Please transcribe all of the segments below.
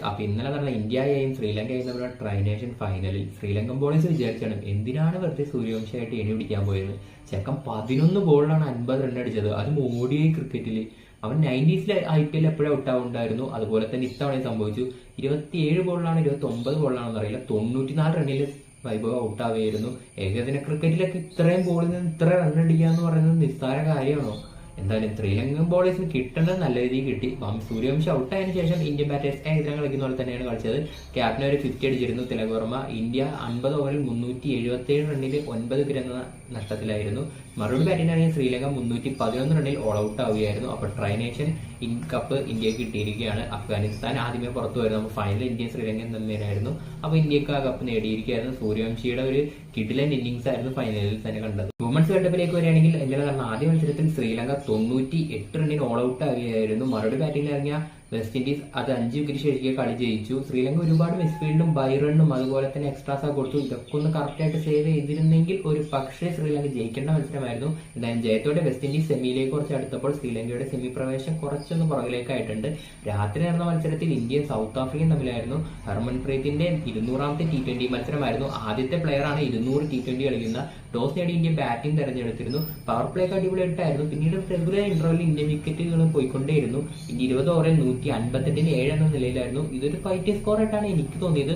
അപ്പൊ ഇന്നലെ നടന്ന ഇന്ത്യയെയും ശ്രീലങ്കയെയും തമ്മിലുള്ള ട്രൈനേഷൻ ഫൈനലിൽ ശ്രീലങ്കൻ ബോളേഴ്സ് വിചാരിച്ചാണ് എന്തിനാണ് വെറുതെ സൂര്യവംശമായിട്ട് എണി പിടിക്കാൻ പോയത്. ചെക്കൻ 11 ബോളിലാണ് 50 റൺ അടിച്ചത്, അതും ODI ക്രിക്കറ്റിൽ. അവൻ 90s IPL എപ്പോഴും ഔട്ടാവുണ്ടായിരുന്നു. അതുപോലെ തന്നെ ഇത്തവണയും സംഭവിച്ചു. 27 ബോളിലാണ് 29 ബോളിലാണെന്ന് അറിയില്ല, 94 റണ്ണിൽ വൈഭവ് ഔട്ടാവുകയായിരുന്നു. ഏകദിന ക്രിക്കറ്റിലൊക്കെ ഇത്രയും ബോളിൽ നിന്ന് ഇത്ര റൺ അടിക്കുക എന്ന് പറയുന്നത് നിസ്സാര കാര്യമാണോ? എന്തായാലും ശ്രീലങ്കൻ ബോളേഴ്സിന് കിട്ടേണ്ടത് നല്ല രീതിയിൽ കിട്ടി. സൂര്യവംശി ഔട്ടായതിനു ശേഷം ഇന്ത്യൻ ബാറ്റേഴ്സ് ഏകദിനം കളിക്കുന്ന പോലെ തന്നെയാണ് കളിച്ചത്. ക്യാപ്റ്റൻ ഒരു 50 അടിച്ചിരുന്നു തിലക് വർമ്മ. ഇന്ത്യ 50 ഓവറിൽ 377 റണ്ണിൽ 9 വിക്കറ്റ് എന്ന നഷ്ടത്തിലായിരുന്നു. മറുപടി ബാറ്റിംഗിനാണെങ്കിൽ ശ്രീലങ്ക 311 റണ്ണിൽ ഓൾ ഔട്ട് ആവുകയായിരുന്നു. അപ്പോൾ ട്രൈനേഷൻ കപ്പ് ഇന്ത്യക്ക് കിട്ടിയിരിക്കുകയാണ്. അഫ്ഗാനിസ്ഥാൻ ആദ്യമേ പുറത്തു വരുന്നു. അപ്പോൾ ഫൈനൽ ഇന്ത്യയും ശ്രീലങ്കയും തമ്മിലായിരുന്നു. അപ്പോൾ ഇന്ത്യക്ക് ആ കപ്പ് നേടിയിരിക്കുകയായിരുന്നു. സൂര്യവംശിയുടെ ഒരു കിടിലൻ ഇന്നിംഗ്സ് ആയിരുന്നു ഫൈനലിൽ തന്നെ കണ്ടത്. വുമൻസ് വേൾഡ് കപ്പിലേക്ക് വരികയാണെങ്കിൽ ഇന്നലെ നടന്ന ആദ്യ മത്സരത്തിൽ ശ്രീലങ്ക 98 റണ്ണിന് ഓൾ ഔട്ട് ആവുകയായിരുന്നു. മറുപടി ബാറ്റിംഗിൽ ഇറങ്ങിയ വെസ്റ്റ് ഇൻഡീസ് അത് 5 വിക്കറ്റ് ശേഷിക്കെ കളി ജയിച്ചു. ശ്രീലങ്ക ഒരുപാട് മിസ്ഫീൽഡും ബൈറണ്ണും അതുപോലെ തന്നെ എക്സ്ട്രാസ് കൊടുത്തു. ഇതൊക്കെ ഒന്ന് കറക്റ്റായിട്ട് സേവ് ചെയ്തിരുന്നെങ്കിൽ ഒരു പക്ഷേ ശ്രീലങ്ക ജയിക്കേണ്ട മത്സരമായിരുന്നു. എന്തായാലും ജയത്തോടെ വെസ്റ്റ് ഇൻഡീസ് സെമിയിലേക്ക് കുറച്ച് അടുത്തപ്പോൾ ശ്രീലങ്കയുടെ സെമി പ്രവേശം കുറച്ചൊന്ന് പുറകിലേക്കായിട്ടുണ്ട്. രാത്രി നടന്ന മത്സരത്തിൽ ഇന്ത്യയും സൗത്ത് ആഫ്രിക്കയും തമ്മിലായിരുന്നു. ഹർമൻപ്രീതിന്റെ 200ാമത്തെ T20 മത്സരമായിരുന്നു. ആദ്യത്തെ പ്ലെയറാണ് 200 T20 കളിക്കുന്ന. ടോസ് നേടി ഇന്ത്യ ബാറ്റിംഗ് തെരഞ്ഞെടുത്തിരുന്നു. പവർ പ്ലേക്ക് അടിപൊളിയായിട്ടായിരുന്നു. പിന്നീട് റെഗുലർ ഇന്റർവെല്ലിൽ ഇന്ത്യൻ വിക്കറ്റുകൾ പോയിക്കൊണ്ടേയിരുന്നു. ഇന്ത്യ 20 ഓവറിൽ 158-7 എന്ന നിലയിലായിരുന്നു. ഇതൊരു ഫൈറ്റ് സ്കോർ ആയിട്ടാണ് എനിക്ക് തോന്നിയത്.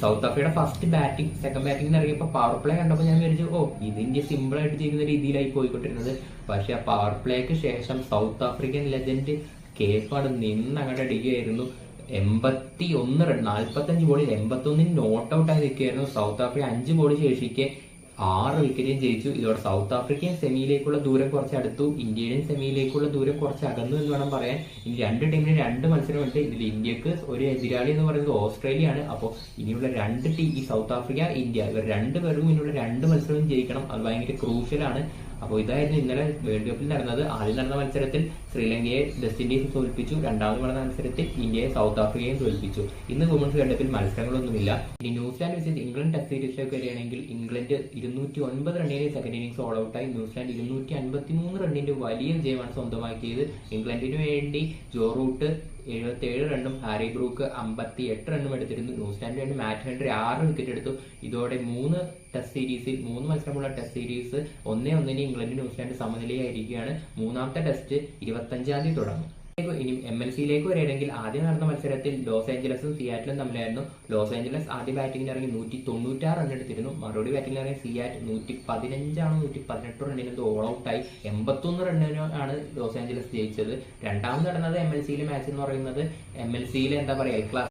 സൗത്ത് ആഫ്രിക്കയുടെ ഫസ്റ്റ് ബാറ്റിംഗ് സെക്കൻഡ് ബാറ്റിംഗ് ഇറങ്ങിയപ്പോൾ പവർ പ്ലേ കണ്ടപ്പോൾ ഞാൻ വിചാരിച്ചു ഇത് ഇന്ത്യ സിമ്പിൾ ആയിട്ട് ചെയ്യുന്ന രീതിയിലായി പോയിക്കൊണ്ടിരുന്നത്. പക്ഷെ ആ പവർ പ്ലേക്ക് ശേഷം സൗത്ത് ആഫ്രിക്കൻ ലെജൻഡ് കേപ്പാട് അങ്ങോട്ട് അടിക്കുകയായിരുന്നു. 81 റൺ 45 ബോളിൽ 81 നോട്ട് ഔട്ട് ആയി നിൽക്കുകയായിരുന്നു. സൗത്ത് ആഫ്രിക്ക 5 ബോൾ ശേഷിക്കെ 6 വിക്കറ്റും ജയിച്ചു. ഇതോടെ സൗത്ത് ആഫ്രിക്കൻ സെമിയിലേക്കുള്ള ദൂരം കുറച്ച് അടുത്തു, ഇന്ത്യയുടെയും സെമിയിലേക്കുള്ള ദൂരം കുറച്ച് അകന്നു എന്ന് വേണം പറയാൻ. ഇനി രണ്ട് ടീമിന് 2 മത്സരമുണ്ട്. ഇതിൽ ഇന്ത്യക്ക് ഒരു എതിരാളി എന്ന് പറയുന്നത് ഓസ്ട്രേലിയ ആണ്. അപ്പോൾ ഇനിയുള്ള 2 ടീം, ഈ സൗത്ത് ആഫ്രിക്ക ഇന്ത്യ, ഇവർ 2 പേർക്കും ഇനിയുള്ള 2 മത്സരവും ജയിക്കണം. അത് ഭയങ്കര ക്രൂഷ്യലാണ്. അപ്പോൾ ഇതായിരുന്നു ഇന്നലെ വേൾഡ് കപ്പിൽ നടന്നത്. ആദ്യം നടന്ന മത്സരത്തിൽ ശ്രീലങ്കയെ വെസ്റ്റ് ഇൻഡീസ് തോൽപ്പിച്ചു. രണ്ടാമത് നടന്ന മത്സരത്തിൽ ഇന്ത്യയെ സൗത്ത് ആഫ്രിക്കയും തോൽപ്പിച്ചു. ഇന്ന് വുമൻസ് വേൾഡ് കപ്പിൽ മത്സരങ്ങളൊന്നുമില്ല. ഇനി ന്യൂസിലാൻഡ് വെച്ച് ഇംഗ്ലണ്ട് ടെസ്റ്റ് സീരീസിലേക്ക് വരികയാണെങ്കിൽ ഇംഗ്ലണ്ട് 209 റണ്ണിന് സെക്കൻഡ് ഇന്നിംഗ്സ് ഓൾ ഔട്ടായി. ന്യൂസിലാൻഡ് 253 റണ്ണിന്റെ വലിയ വിജയമാണ് സ്വന്തമാക്കിയത്. ഇംഗ്ലണ്ടിന് വേണ്ടി ജോ റൂട്ട് 77 റണ്ണും ഹാരി ബ്രൂക്ക് 58 റണ്ണും എടുത്തിരുന്നു. ന്യൂസിലാൻഡിന് വേണ്ടി മാറ്റ് ഹെൻറി 6 വിക്കറ്റ് എടുത്തു. ഇതോടെ 3 മത്സരമുള്ള ടെസ്റ്റ് സീരീസ് 1-1 ഇംഗ്ലണ്ട് ന്യൂസിലാൻഡ് സമനിലയായിരിക്കുകയാണ്. മൂന്നാമത്തെ ടെസ്റ്റ് 25-ാം തീയതി തുടങ്ങും. ഇനി MLCയിലേക്ക് വരികയാണെങ്കിൽ ആദ്യം നടന്ന മത്സരത്തിൽ ലോസ് ഏഞ്ചലസും സിയാറ്റിലും തമ്മിലായിരുന്നു. ലോസ് ഏഞ്ചലസ് ആദ്യ ബാറ്റിംഗിൽ ഇറങ്ങി 196 റൺ എടുത്തിരുന്നു. മറുപടി ബാറ്റിംഗിൽ ഇറങ്ങി സിയാറ്റ് 118 റണ്ണിന് ഓൾ ഔട്ടായി. 81 റണ്ണിനാണ് ലോസ് ഏഞ്ചലസ് ജയിച്ചത്. രണ്ടാമത് നടന്നത് MLCയിലെ മാച്ച് എന്ന് പറയുന്നത് MLCയിലെ എന്താ പറയുക, എൽ ക്ലാസിക്കോ